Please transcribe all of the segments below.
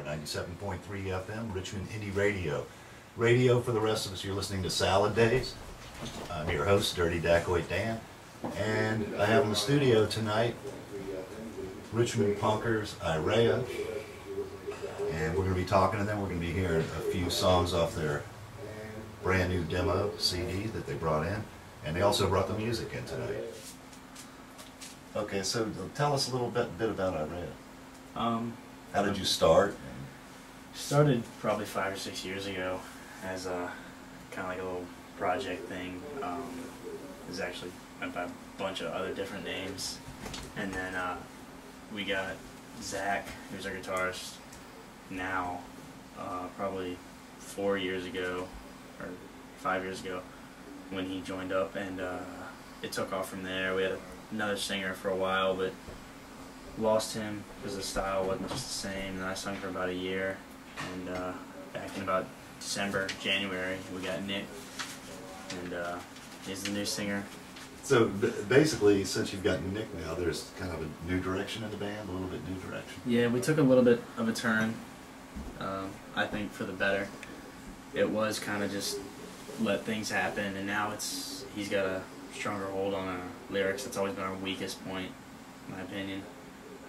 97.3 FM, Richmond Indie Radio. Radio for the rest of us, you're listening to Salad Days. I'm your host, Dirty Dacoit Dan, and I have in the studio tonight Richmond punkers Ireya, and we're going to be talking to them. We're going to be hearing a few songs off their brand new demo CD that they brought in, and they also brought the music in tonight. Okay, so tell us a little bit about Ireya. How did you start? Started probably 5 or 6 years ago as a kind of like a little project thing. It was actually went by a bunch of other different names, and then we got Zach, who's our guitarist now, probably 4 years ago or 5 years ago when he joined up, and it took off from there. We had another singer for a while, but lost him because the style wasn't just the same. And I sung for about a year, and back in about December, January, we got Nick, and he's the new singer. So basically, since you've got Nick now, there's kind of a new direction in the band, a little bit new direction. Yeah, we took a little bit of a turn, I think for the better. It was kind of just let things happen, and now he's got a stronger hold on our lyrics. That's always been our weakest point, in my opinion.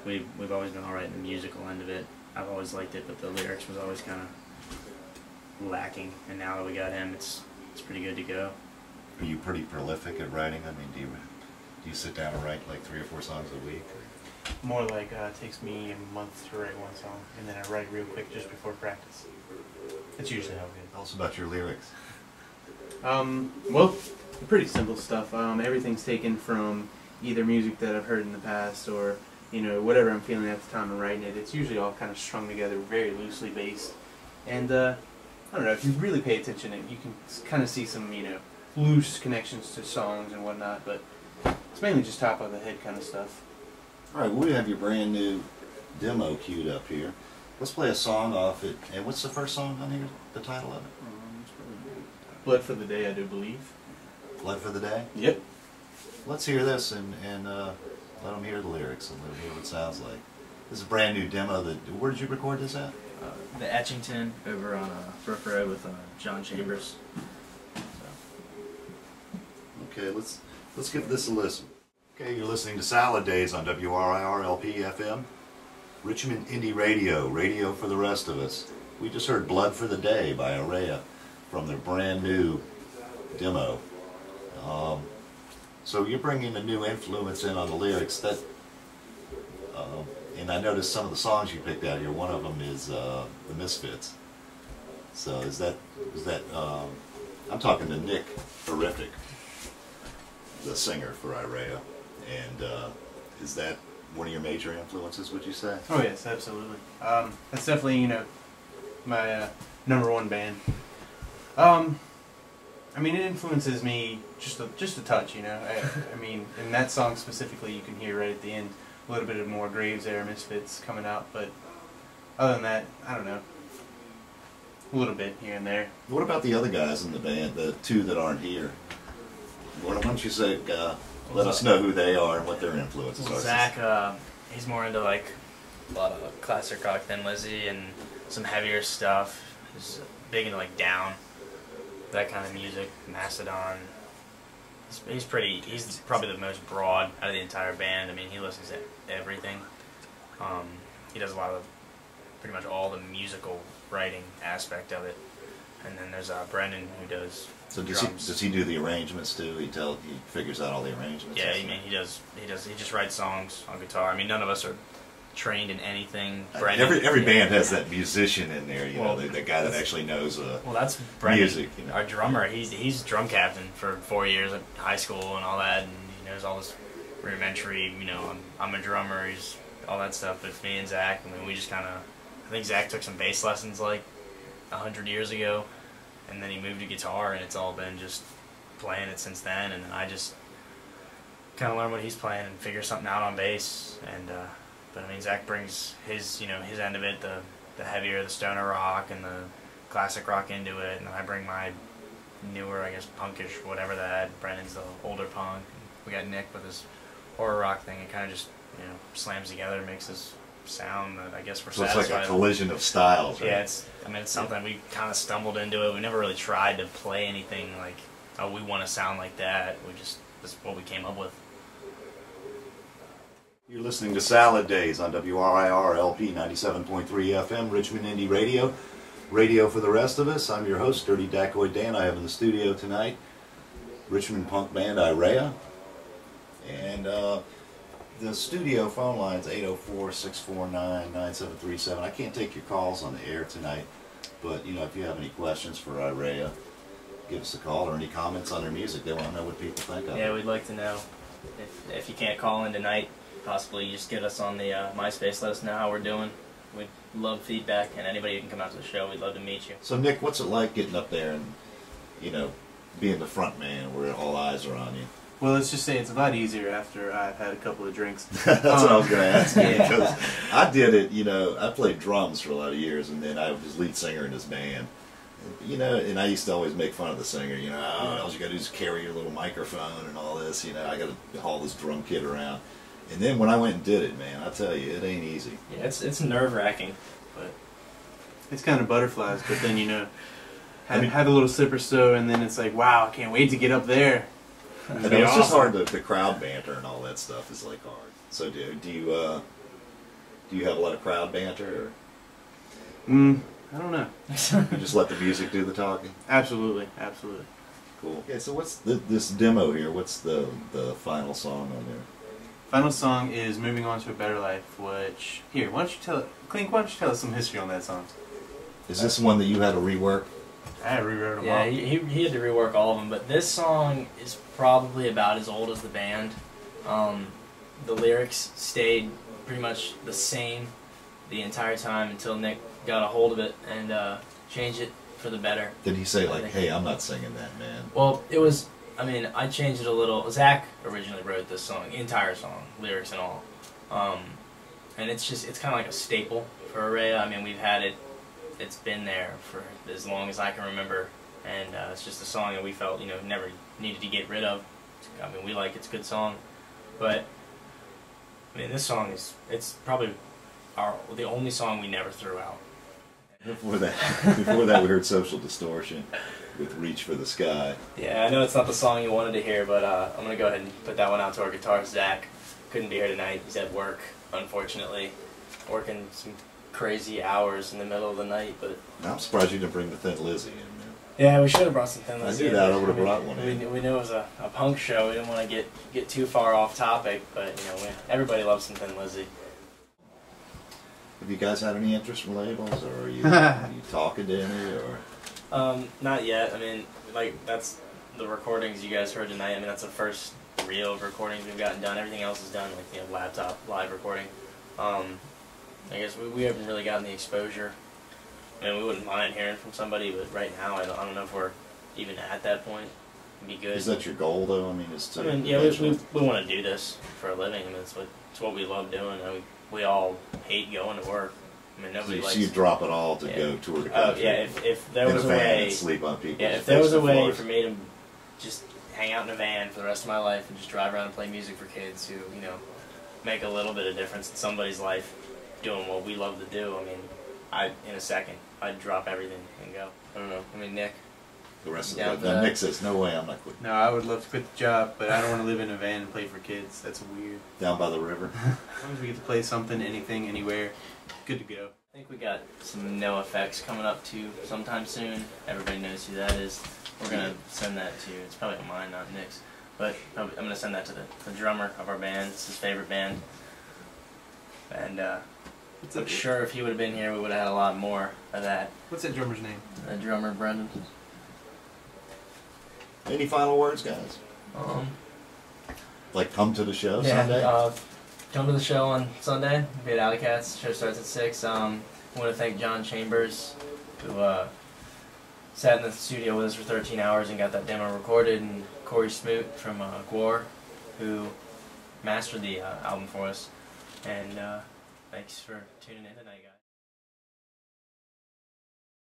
We've always been alright in the musical end of it. I've always liked it, but the lyrics was always kind of lacking. And now that we got him, it's pretty good to go. Are you pretty prolific at writing? I mean, do you sit down and write like 3 or 4 songs a week? More like it takes me a month to write one song, and then I write real quick just before practice. That's usually how it is. Tell us about your lyrics. Well, pretty simple stuff. Everything's taken from either music that I've heard in the past or, you know, whatever I'm feeling at the time I'm writing it. It's usually all kind of strung together, very loosely based. And I don't know, if you really pay attention, you can kind of see some, you know, loose connections to songs and whatnot, but it's mainly just top of the head kind of stuff. All right, well, we have your brand new demo queued up here. Let's play a song off it. And what's the first song on here, the title of it? Blood for the Day, I do believe. Blood for the Day? Yep. Let's hear this and let them hear the lyrics and let them hear what it sounds like. This is a brand new demo. Where did you record this at? The Etchington over on Brook Road with John Chambers. Okay, let's give this a listen. Okay, you're listening to Salad Days on WRIR-LP FM, Richmond Indie Radio, radio for the rest of us. We just heard Blood for the Day by Ireya from their brand new demo. So you're bringing a new influence in on the lyrics. And I noticed some of the songs you picked out here. One of them is The Misfits. So is that I'm talking to Nick Horrific, the singer for Ireya, and is that one of your major influences, would you say? Oh yes, absolutely. That's definitely, you know, my #1 band. I mean, it influences me just a touch, you know. I mean, in that song specifically, you can hear right at the end a little bit of more Graves era Misfits coming out, but other than that, I don't know. A little bit here and there. What about the other guys in the band, the 2 that aren't here? Why don't you say, let us know who they are and what their influences are? Zach, he's more into like a lot of classic rock than Lizzy and some heavier stuff. He's big into like Down, that kind of music, Mastodon. He's probably the most broad out of the entire band. I mean, he listens to everything. He does a lot of, pretty much all the musical writing aspect of it. And then there's Brendan, who does drums. Does he do the arrangements too? He figures out all the arrangements. Yeah, I mean, he just writes songs on guitar. I mean, none of us are trained in anything. Brendan, every band has that musician in there, you know, the guy that actually knows that's Brendan, music. You know. Our drummer. He's drum captain for 4 years at high school and all that, and he knows all this rudimentary. You know, I'm a drummer. He's all that stuff. But me and Zach, I mean, we just kind of. I think Zach took some bass lessons like 100 years ago, and then he moved to guitar, and it's all been just playing it since then. And then I just kind of learn what he's playing and figure something out on bass. And but I mean, Zach brings his his end of it, the heavier, the stoner rock and the classic rock into it, and then I bring my newer, I guess, punkish, whatever that. Brendan's the older punk. We got Nick with his horror rock thing. It kind of just slams together, makes this sound that I guess we're So it's satisfied like a with. collision of styles, right? Yeah, it's something we kind of stumbled into it. We never really tried to play anything like, oh, we want to sound like that. That's what we came up with. You're listening to Salad Days on WRIR LP 97.3 FM, Richmond Indie Radio. Radio for the rest of us. I'm your host, Dirty Dacoit Dan. I have in the studio tonight Richmond punk band Ireya. And the studio phone line's 804-649-9737. I can't take your calls on the air tonight, but you know, if you have any questions for Ireya, give us a call, or any comments on their music. They want to know what people think of it. Yeah, we'd like to know. If you can't call in tonight, possibly just get us on the MySpace, let us know how we're doing. We'd love feedback, and anybody who can come out to the show, we'd love to meet you. So Nick, what's it like getting up there and, you know, being the front man where all eyes are on you? Well, let's just say it's a lot easier after I've had a couple of drinks. That's what I was going to ask you, Yeah. because I did it, you know, I played drums for a lot of years, and then I was lead singer in this band. You know, and I used to always make fun of the singer, you know, oh, all you got to do is carry your little microphone and all this, you know, I got to haul this drum kit around. And then when I went and did it, man, I tell you, it ain't easy. Yeah, it's nerve-wracking, but It's kind of butterflies, but then, you know, had a little sip or so, and then it's like, wow, I can't wait to get up there. And it's just hard, the crowd banter and all that stuff is like hard. So do you have a lot of crowd banter, or I don't know. you just let the music do the talking? Absolutely, absolutely. Cool. Okay, so what's this demo here? What's the final song on there? Final song is Moving On to a Better Life, which, here, why don't you Klink, why don't you tell us some history on that song? Is this one that you had to rework? I rewrote them yeah, all. he had to rework all of them. But this song is probably about as old as the band. The lyrics stayed pretty much the same the entire time until Nick got a hold of it and changed it for the better. Did he say like, hey, I'm not singing that, man? Well, it was, I mean, I changed it a little. Zach originally wrote this song, entire song, lyrics and all. And it's kind of like a staple for Ireya. I mean, we've had it, it's been there for as long as I can remember. And it's just a song that we felt, you know, never needed to get rid of. I mean, we like it's a good song. But, I mean, this song it's probably the only song we never threw out. Before that, we heard Social Distortion with Reach for the Sky. Yeah, I know it's not the song you wanted to hear, but I'm going to go ahead and put that one out to our guitarist, Zach. Couldn't be here tonight. He's at work, unfortunately. Working some crazy hours in the middle of the night, but... I'm surprised you didn't bring the Thin Lizzy in, man. Yeah, we should have brought some Thin Lizzy. I knew that. I would have brought one in. We knew it was a punk show. We didn't want to get too far off topic, but, you know, everybody loves some Thin Lizzy. Have you guys had any interest from labels, or are you talking to any, or? Not yet. I mean, like, that's the recordings you guys heard tonight. I mean, that's the first real recordings we've gotten done. Everything else is done, like, you know, laptop live recording. I guess we haven't really gotten the exposure. I mean, we wouldn't mind hearing from somebody, but right now, I don't know if we're even at that point. It'd be good. Is that your goal, though? I mean, is to... I mean, yeah, we want to do this for a living. I mean, it's what we love doing. I mean, we all hate going to work. I mean, nobody likes... So you drop it all to go tour the country? Yeah, if there was a way... And sleep on people's if there was a way for me to just hang out in a van for the rest of my life and just drive around and play music for kids who, you know, make a little bit of difference in somebody's life doing what we love to do, I mean, in a second, I'd drop everything and go. I don't know. I mean, Nick... The rest of Yeah, the... Now, Nick says, no way, I'm not quitting. No, I would love to quit the job, but I don't want to live in a van and play for kids. That's weird. Down by the river? As long as we get to play something, anything, anywhere, good to go. I think we got some No Effects coming up too sometime soon. Everybody knows who that is. We're going to send that to, it's probably mine, not Nick's, but I'm going to send that to the drummer of our band. It's his favorite band. And I'm sure if he would have been here, we would have had a lot more of that. What's that drummer's name? The drummer, Brendan. Any final words, guys? Like, come to the show Sunday? Come to the show on Sunday. We'll be at Alley Cats. The show starts at 6. I want to thank John Chambers, who sat in the studio with us for 13 hours and got that demo recorded, and Corey Smoot from Gwar, who mastered the album for us. And thanks for tuning in tonight, guys.